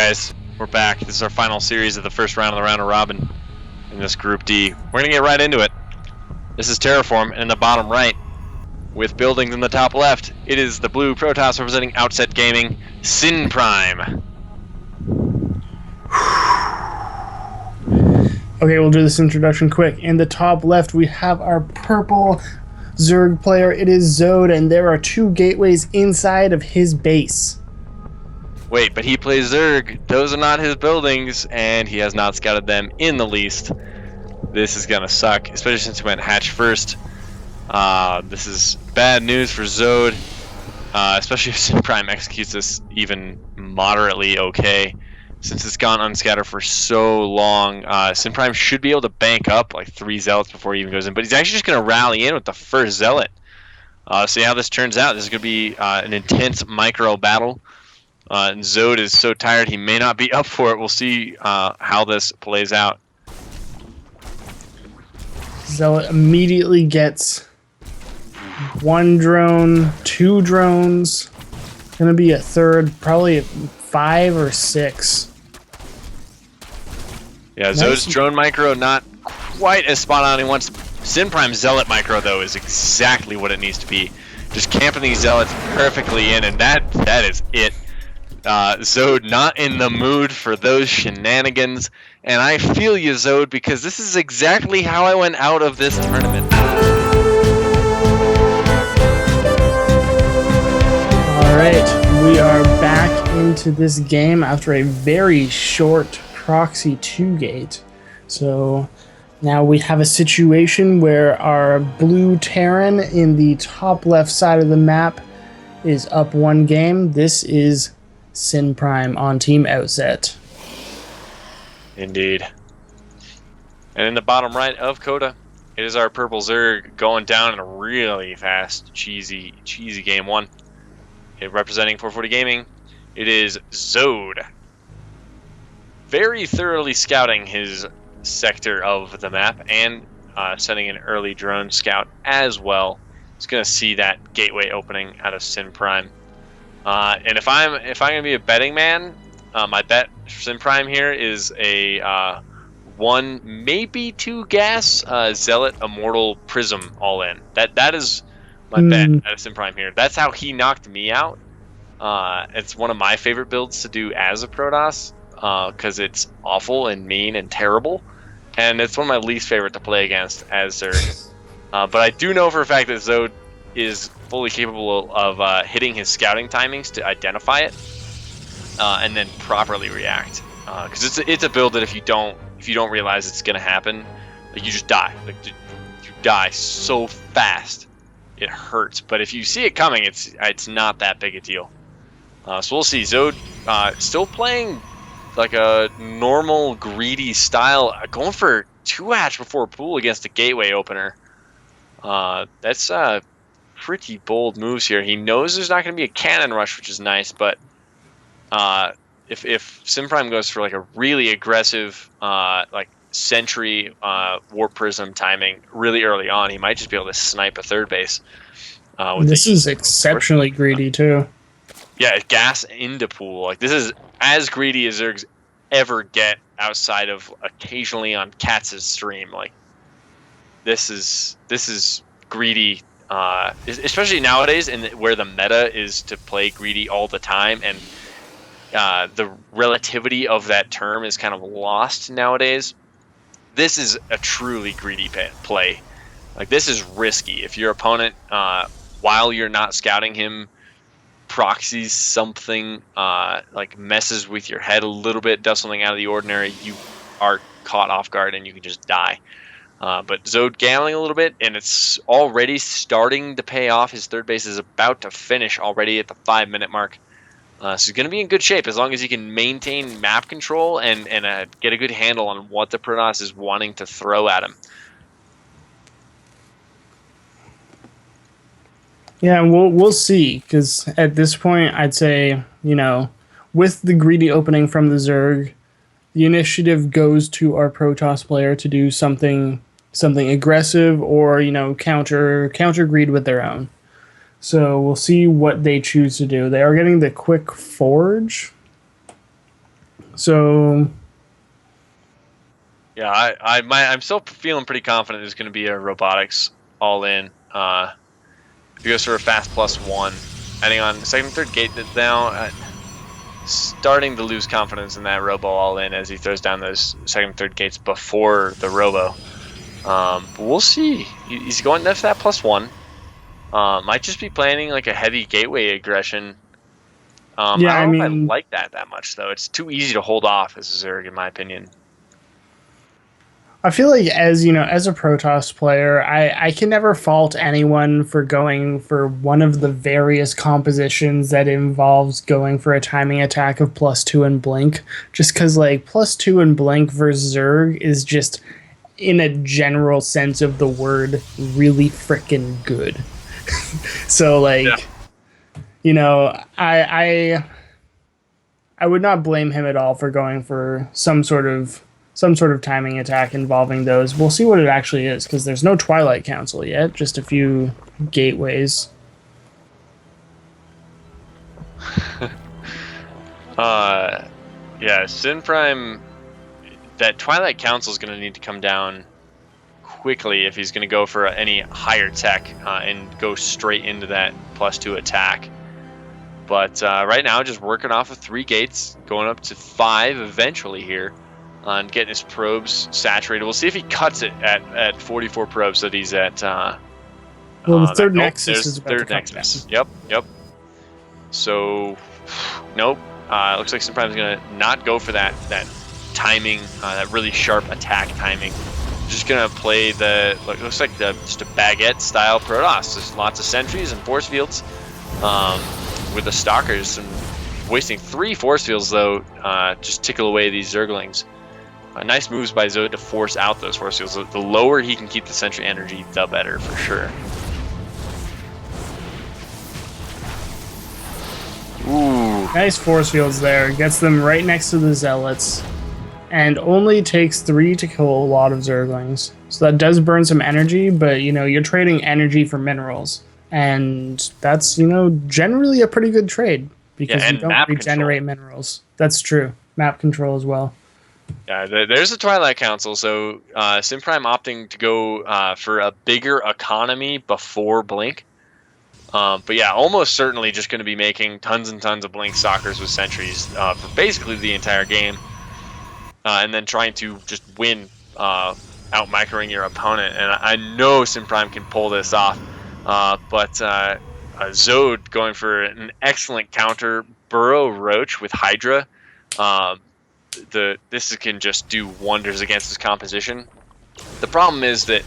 guys, we're back. This is our final series of the first round of the round of robin in this Group D. We're gonna get right into it. This is Terraform, and in the bottom right, with buildings in the top left, it is the blue Protoss representing Outset Gaming, Synprime. Okay, we'll do this introduction quick. In the top left, we have our purple Zerg player. It is Zod, and there are 2 gateways inside of his base. Wait, but he plays Zerg. Those are not his buildings, and he has not scouted them in the least. This is gonna suck, especially since he went hatch first. This is bad news for Zod, especially if Synprime executes this even moderately okay. Since it's gone unscattered for so long, Synprime should be able to bank up like 3 Zealots before he even goes in, but he's actually just going to rally in with the first Zealot. See how this turns out. This is going to be an intense micro battle, and Zod is so tired he may not be up for it. We'll see how this plays out. Zealot immediately gets 1 drone, 2 drones, gonna be a third, probably 5 or 6. Yeah, Zod's drone micro not quite as spot on as he wants. Synprime's Zealot micro though is exactly what it needs to be. Just camping these Zealots perfectly in, and that is it. Zod not in the mood for those shenanigans, and I feel you, Zod, because this is exactly how I went out of this tournament. Alright, we are back into this game after a very short proxy 2-gate. So now we have a situation where our blue Terran in the top left side of the map is up 1 game. This is Synprime on Team Outset. Indeed. And in the bottom right of Coda, it is our purple Zerg going down in a really fast, cheesy game 1. Representing 440 Gaming, it is Zod. Very thoroughly scouting his sector of the map and sending an early drone scout as well. He's going to see that gateway opening out of Synprime. And if I'm going to be a betting man, my bet for Synprime here is a 1, maybe 2 gas Zealot Immortal Prism all in. That is my bet out of Synprime here. That's how he knocked me out. It's one of my favorite builds to do as a Protoss, because it's awful and mean and terrible, and it's one of my least favorite to play against as Zerg. But I do know for a fact that Zod is fully capable of hitting his scouting timings to identify it, and then properly react. Because it's a build that if you don't realize it's gonna happen, like you just die. Like you die so fast, it hurts. But if you see it coming, it's not that big a deal. So we'll see. Zod still playing like a normal greedy style, going for 2 hatch before pool against a gateway opener. That's pretty bold moves here. He knows there's not going to be a cannon rush, which is nice, but if Synprime goes for like a really aggressive like sentry warp prism timing really early on, he might just be able to snipe a third base. This is exceptionally greedy too. Yeah, gas into pool. Like this is as greedy as Zergs ever get outside of occasionally on Katz's stream. Like this is greedy, especially nowadays, where the meta is to play greedy all the time, and the relativity of that term is kind of lost nowadays. This is a truly greedy play. Like this is risky. If your opponent, while you're not scouting him, proxies something, like messes with your head a little bit, does something out of the ordinary, you are caught off guard and you can just die. But Zod gambling a little bit, and it's already starting to pay off. His third base is about to finish already at the 5-minute mark. So he's going to be in good shape as long as he can maintain map control and get a good handle on what the Protoss is wanting to throw at him. Yeah, we'll see, because at this point, I'd say, with the greedy opening from the Zerg, the initiative goes to our Protoss player to do something aggressive or, counter greed with their own. So we'll see what they choose to do. They are getting the quick forge, So Yeah, I'm still feeling pretty confident there's going to be a robotics all in. If you go sort of fast +1, adding on second and third gate now, starting to lose confidence in that robo all in as he throws down those second and third gates before the robo. But we'll see. He's going for that +1. Might just be planning like a heavy gateway aggression. I yeah, I don't know if I mean, like that much though. It's too easy to hold off as a Zerg, in my opinion. I feel like as you know, as a Protoss player, I can never fault anyone for going for one of the various compositions that involves going for a timing attack of +2 and blink. Just because like +2 and blink versus Zerg is just, in a general sense of the word, really freaking good. So like, Yeah. you know, I would not blame him at all for going for some sort of timing attack involving those. We'll see what it actually is because there's no Twilight Council yet, just a few gateways. Yeah, Synprime. That Twilight Council is going to need to come down quickly if he's going to go for any higher tech and go straight into that +2 attack. But right now, just working off of 3 gates, going up to 5 eventually here, and getting his probes saturated. We'll see if he cuts it at 44 probes that he's at. Well, the third Nexus is about to third come Nexus. down. Yep. So, nope. Looks like Synprime's going to not go for that timing, that really sharp attack timing. Just gonna play looks like just a baguette style Protoss. Just lots of sentries and force fields with the stalkers, and wasting 3 force fields though. Just tickle away these Zerglings. Nice moves by Zod to force out those force fields. The lower he can keep the sentry energy, the better for sure. Ooh. Nice force fields there. Gets them right next to the Zealots. And only takes 3 to kill a lot of Zerglings. So that does burn some energy, but you know, you're trading energy for minerals. And that's, you know, generally a pretty good trade because Yeah, you don't regenerate minerals. That's true. Map control as well. Yeah, there's the Twilight Council, so Synprime opting to go for a bigger economy before Blink. But yeah, almost certainly just going to be making tons and tons of Blink stalkers with sentries for basically the entire game. And then trying to just win, out-microing your opponent. And I know Synprime can pull this off. But Zod going for an excellent counter. Burrow Roach with Hydra. This can just do wonders against his composition. The problem is that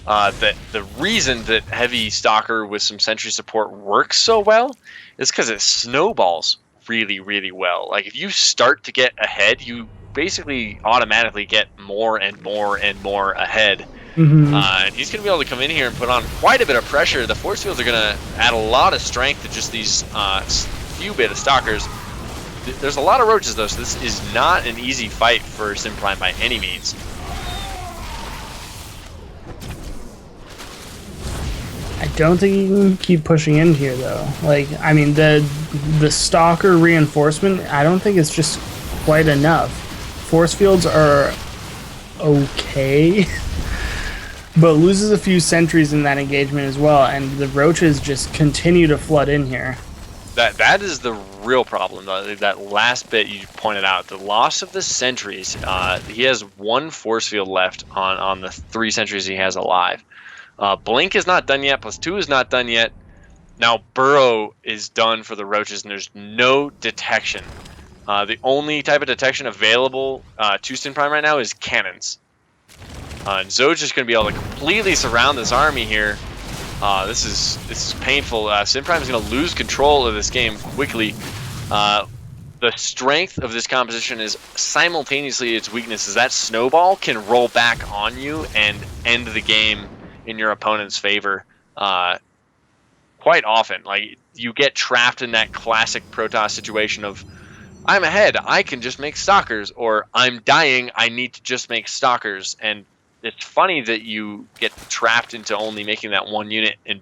the reason that heavy stalker with some sentry support works so well is because it snowballs really, really well. Like if you start to get ahead, you basically automatically get more and more and more ahead. And he's going to be able to come in here and put on quite a bit of pressure. The force fields are going to add a lot of strength to just these few bit of stalkers. There's a lot of roaches though, so this is not an easy fight for Synprime by any means. I don't think you can keep pushing in here though. Like, I mean, the stalker reinforcement, I don't think it's just quite enough. Force fields are okay, but loses a few sentries in that engagement as well, and the roaches just continue to flood in here. That is the real problem, though. That last bit you pointed out, the loss of the sentries. He has 1 force field left on the 3 sentries he has alive. Blink is not done yet, +2 is not done yet. Now Burrow is done for the roaches, and there's no detection. The only type of detection available to Synprime right now is cannons. And Zod's just going to be able to completely surround this army here. This is painful. Synprime is going to lose control of this game quickly. The strength of this composition is simultaneously its weakness. Is that snowball can roll back on you and end the game in your opponent's favor quite often. Like you get trapped in that classic Protoss situation of I'm ahead, I can just make stalkers, or I'm dying, I need to just make stalkers. And it's funny that you get trapped into only making that 1 unit in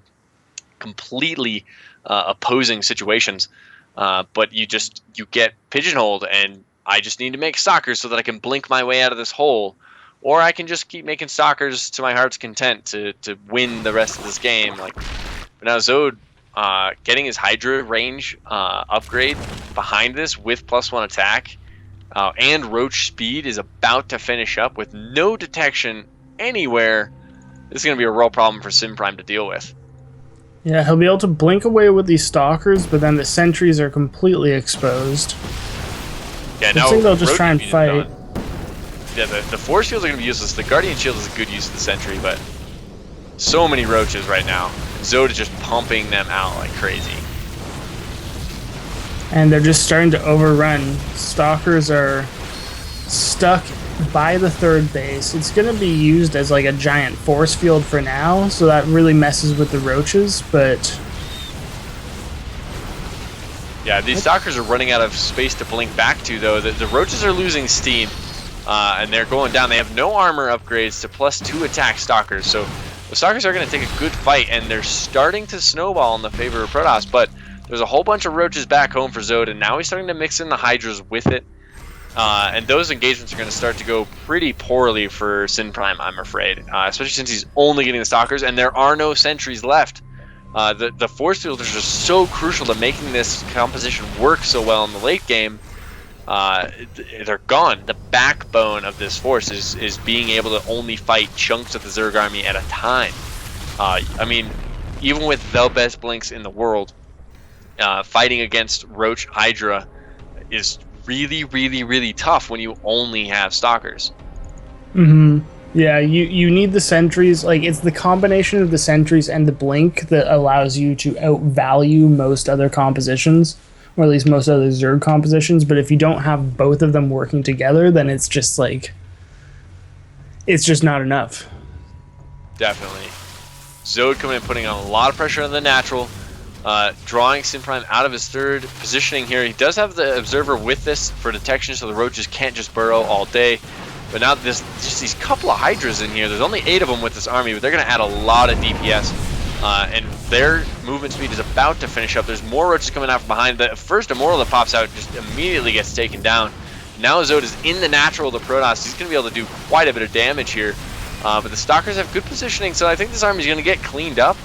completely opposing situations, but you get pigeonholed and I just need to make stalkers so that I can blink my way out of this hole, or I can just keep making stalkers to my heart's content to win the rest of this game. Like, but now Zode getting his Hydra range upgrade behind this with +1 attack and Roach speed is about to finish up with no detection anywhere. This is going to be a real problem for Synprime to deal with. Yeah, he'll be able to blink away with these stalkers, but then the sentries are completely exposed. Yeah, I now think they'll just Roach try and speed is fight. gone. Yeah, the force fields are going to be useless. The Guardian Shield is a good use of the sentry, but so many roaches right now. Zode is just pumping them out like crazy. And they're just starting to overrun. Stalkers are stuck by the third base. It's going to be used as like a giant force field for now, so that really messes with the roaches, but... Yeah, these stalkers are running out of space to blink back to, though. The roaches are losing steam, and they're going down. They have no armor upgrades to +2 attack stalkers, so the stalkers are going to take a good fight, and they're starting to snowball in the favor of Protoss, but there's a whole bunch of roaches back home for Zode, and now he's starting to mix in the Hydras with it. And those engagements are going to start to go pretty poorly for Synprime, I'm afraid, especially since he's only getting the stalkers, and there are no sentries left. The force fields are just so crucial to making this composition work so well in the late game. They're gone. The backbone of this force is being able to only fight chunks of the Zerg army at a time. I mean, even with the best blinks in the world, fighting against Roach Hydra is really, really, really tough when you only have stalkers. Mm-hmm. Yeah, you need the sentries. Like, it's the combination of the sentries and the blink that allows you to outvalue most other compositions, or at least most other Zerg compositions. But if you don't have both of them working together, then it's just like, it's just not enough. Definitely. Zode coming in, putting on a lot of pressure on the natural, drawing Synprime out of his third positioning here. He does have the Observer with this for detection, so the roaches can't just burrow all day. But now there's just these couple of Hydras in here. There's only 8 of them with this army, but they're going to add a lot of DPS. And their movement speed is about to finish up. There's more roaches coming out from behind. The first Immortal that pops out just immediately gets taken down. Now Zode is in the natural to Protoss. He's going to be able to do quite a bit of damage here. But the Stalkers have good positioning, so I think this army is going to get cleaned up.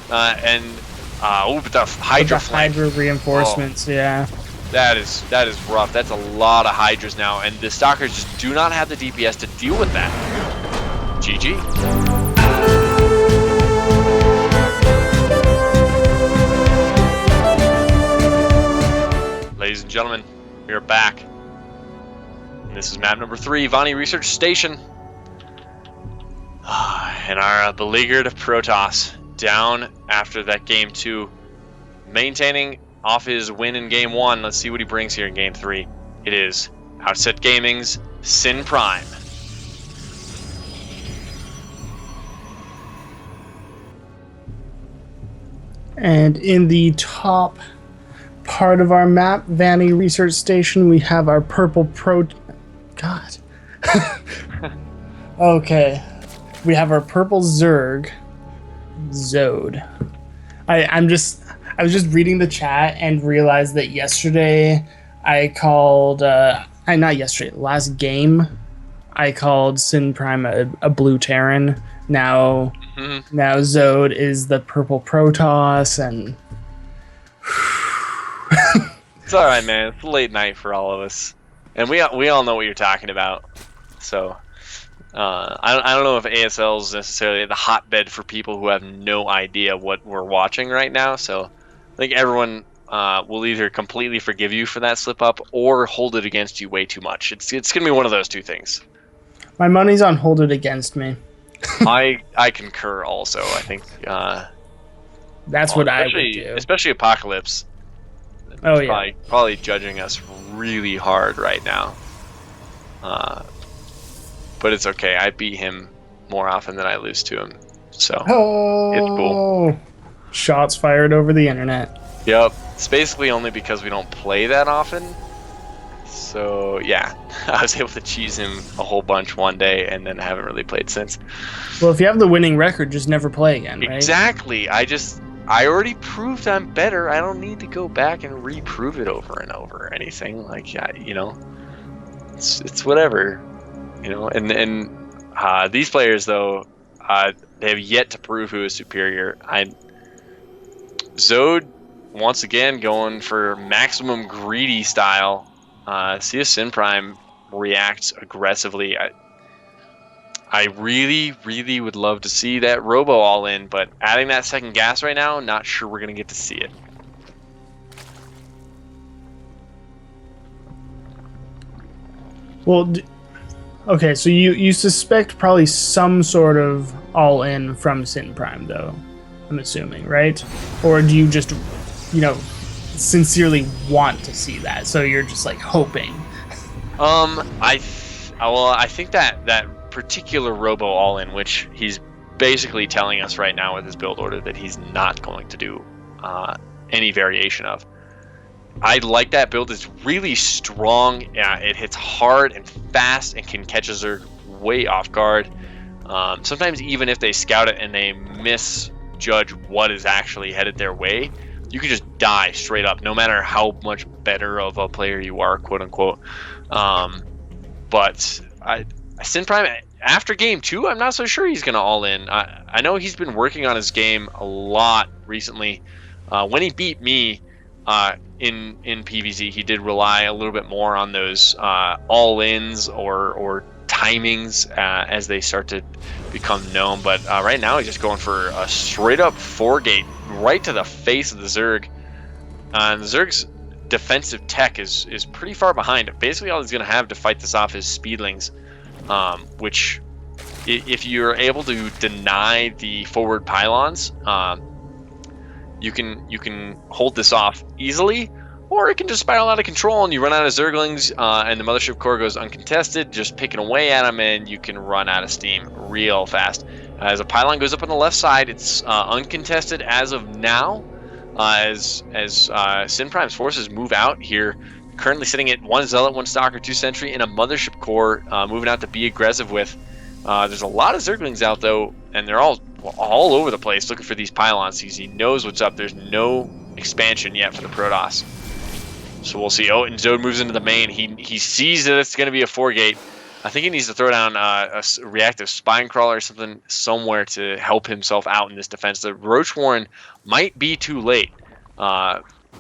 But the Hydra flank. Hydra reinforcements, yeah. That is rough. That's a lot of Hydras now, and the Stalkers just do not have the DPS to deal with that. GG. Ladies and gentlemen, we are back. And this is map number 3, Vani Research Station. And our beleaguered Protoss down after that game 2, maintaining off his win in game 1. Let's see what he brings here in game 3. It is Outset Gaming's Synprime. And in the top part of our map, Vani Research Station, we have our purple God. Okay. We have our purple Zerg, Zode. I was just reading the chat and realized that yesterday I called, not yesterday, last game, I called Synprime a blue Terran. Now Zode is the purple Protoss, and it's all right, man. It's late night for all of us, and we all know what you're talking about. So I don't know if ASL is necessarily the hotbed for people who have no idea what we're watching right now. So I think everyone will either completely forgive you for that slip up or hold it against you way too much. It's gonna be one of those two things. My money's on hold it against me. I concur also. I think that's what I would do. Especially Apocalypse. Oh yeah. Probably judging us really hard right now. But it's okay. I beat him more often than I lose to him. So it's cool. Shots fired over the internet. Yep. It's basically only because we don't play that often. So yeah, I was able to cheese him a whole bunch one day and then haven't really played since. Well, if you have the winning record, just never play again, right? Exactly. I already proved I'm better. I don't need to go back and reprove it over and over or anything. Like, yeah, you know. it's whatever, you know. And these players though, they have yet to prove who is superior. Zode once again going for maximum greedy style. See if Synprime reacts aggressively. I really, really would love to see that Robo all in, but adding that second gas right now, not sure we're gonna get to see it. Well, okay, so you suspect probably some sort of all in from Synprime, though. I'm assuming, right? Or do you just, sincerely want to see that? So you're just like hoping. I think that particular Robo all in, which he's basically telling us right now with his build order that he's not going to do any variation of. I like that build. It's really strong. Yeah, it hits hard and fast and can catch a Zerg way off guard. Sometimes even if they scout it and they misjudge what is actually headed their way, you can just die straight up, no matter how much better of a player you are, quote unquote. But Synprime, after game 2, I'm not so sure he's going to all in. I know he's been working on his game a lot recently. When he beat me in PvZ, he did rely a little bit more on those all-ins or timings as they start to become known. But right now he's just going for a straight-up 4-gate right to the face of the Zerg. And the Zerg's defensive tech is pretty far behind. Basically all he's going to have to fight this off is speedlings, which if you're able to deny the forward pylons, you can hold this off easily, or it can just spiral out of control and you run out of Zerglings and the Mothership Core goes uncontested, just picking away at them, and you can run out of steam real fast. As a pylon goes up on the left side, it's uncontested as of now. As Synprime's forces move out here, currently sitting at 1 Zealot, 1 Stalker, 2 Sentry, and a Mothership Core moving out to be aggressive with. There's a lot of Zerglings out though, and they're all over the place looking for these pylons because he knows what's up. There's no expansion yet for the Protoss. So we'll see. Oh, and Zode moves into the main. He sees that it's going to be a 4-gate. I think he needs to throw down a reactive spine crawler or something somewhere to help himself out in this defense. The Roach Warren might be too late,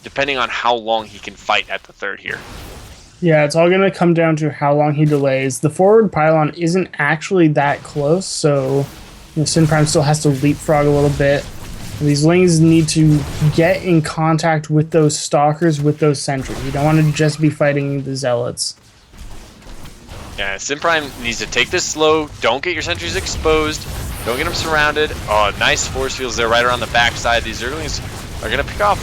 depending on how long he can fight at the 3rd here. Yeah, it's all going to come down to how long he delays. The forward pylon isn't actually that close, so Synprime still has to leapfrog a little bit. These Lings need to get in contact with those Stalkers, with those Sentries. You don't want to just be fighting the Zealots. Yeah, Synprime needs to take this slow. Don't get your Sentries exposed. Don't get them surrounded. Oh, nice force fields there right around the backside. These Zerglings are going to pick off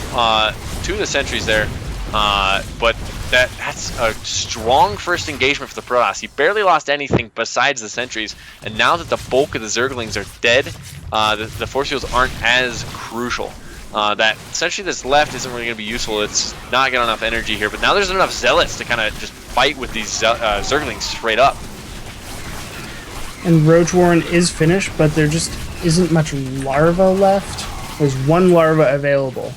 2 of the Sentries there. But that's a strong first engagement for the Protoss. He barely lost anything besides the Sentries, and now that the bulk of the Zerglings are dead, the force fields aren't as crucial. That Sentry that's left isn't really going to be useful. It's not got enough energy here, but now there's enough Zealots to kind of just fight with these Zerglings straight up. And Roach Warren is finished, but there just isn't much larva left. There's 1 larva available,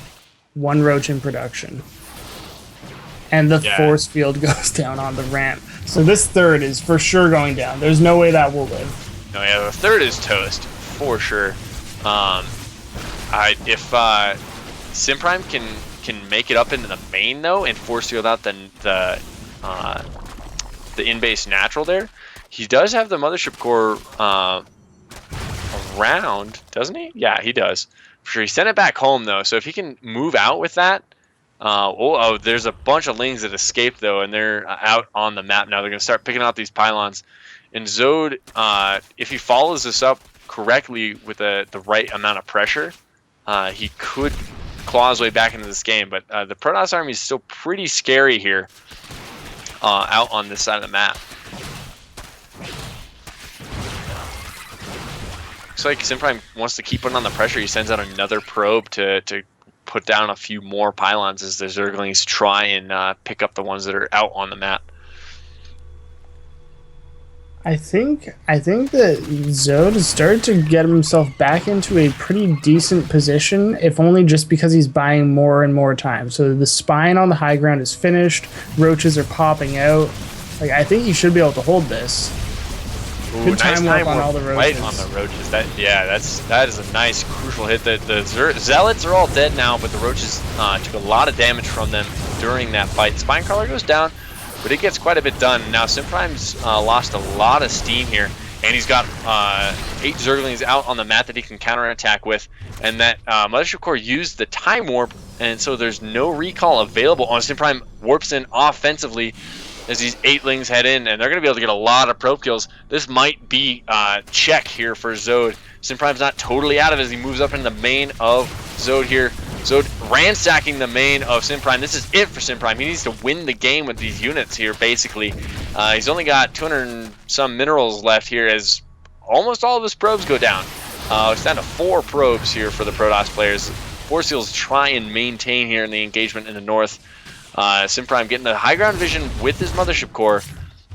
1 Roach in production. And the force field goes down on the ramp. So this 3rd is for sure going down. There's no way that will live. No, yeah, the 3rd is toast for sure. If Synprime can make it up into the main though and force field out the in-base natural there, he does have the Mothership Core around, doesn't he? Yeah, he does. For sure, he sent it back home though. So if he can move out with that. There's a bunch of Lings that escaped though, and they're out on the map now. They're going to start picking out these pylons. And Zode, if he follows this up correctly with the right amount of pressure, he could claw his way back into this game. But the Protoss army is still pretty scary here out on this side of the map. Looks like Synprime wants to keep putting on the pressure. He sends out another probe to put down a few more pylons as the Zerglings try and pick up the ones that are out on the map. I think that Zode has started to get himself back into a pretty decent position, if only just because he's buying more and more time. So the spine on the high ground is finished. Roaches are popping out. Like, I think you should be able to hold this. Ooh, Good nice time warp time on warp all the roaches. right on the roaches. That is a nice crucial hit. The zealots are all dead now, but the roaches took a lot of damage from them during that fight. Spinecrawler goes down, but it gets quite a bit done. Now Synprime's lost a lot of steam here, and he's got 8 Zerglings out on the mat that he can counterattack with, and that Mothership Core used the time warp, and so there's no recall available. On Synprime warps in offensively as these 8lings head in, and they're going to be able to get a lot of probe kills. This might be check here for Zode. Synprime's not totally out of it as he moves up into the main of Zode here. Zode ransacking the main of Synprime. This is it for Synprime. He needs to win the game with these units here, basically. He's only got 200 and some minerals left here as almost all of his probes go down. It's down to 4 probes here for the Protoss players. Force Seals try and maintain here in the engagement in the north. Synprime getting the high ground vision with his Mothership Core,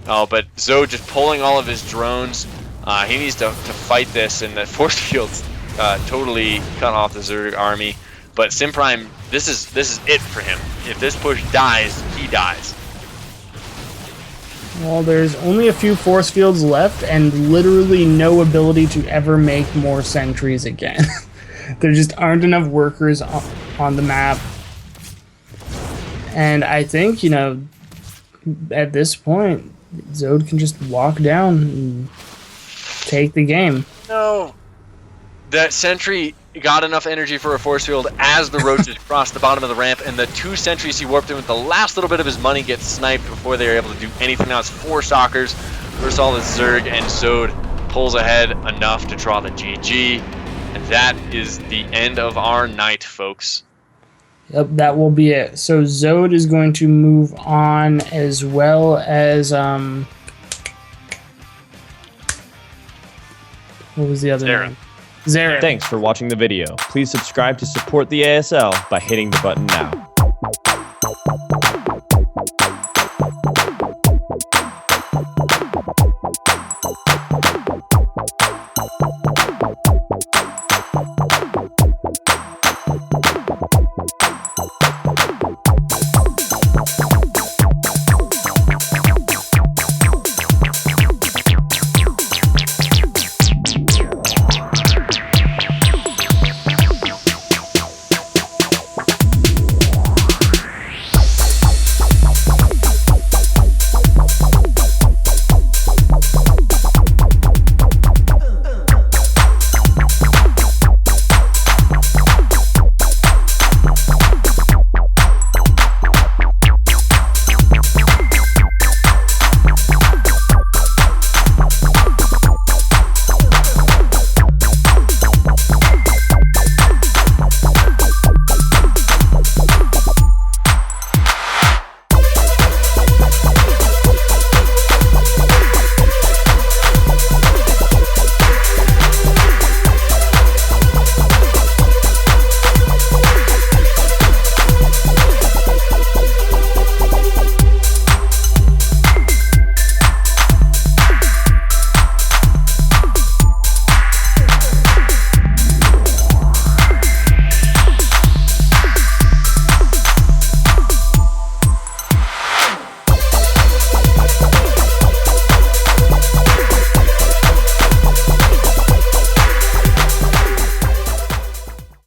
but Zode just pulling all of his drones. He needs to fight this, and the force fields totally cut off the Zerg army. But Synprime, this is it for him. If this push dies, he dies. Well, there's only a few force fields left, and literally no ability to ever make more sentries again. There just aren't enough workers on the map. And I think, you know, at this point, Zode can just walk down and take the game. No. That sentry got enough energy for a force field as the roaches crossed the bottom of the ramp, and the 2 sentries he warped in with the last little bit of his money gets sniped before they are able to do anything. Now it's 4 stalkers versus all the Zerg, and Zode pulls ahead enough to draw the GG. And that is the end of our night, folks. Yep, that will be it. So Zode is going to move on, as well as what was the other name? Seryph. Thanks for watching the video. Please subscribe to support the ASL by hitting the button now.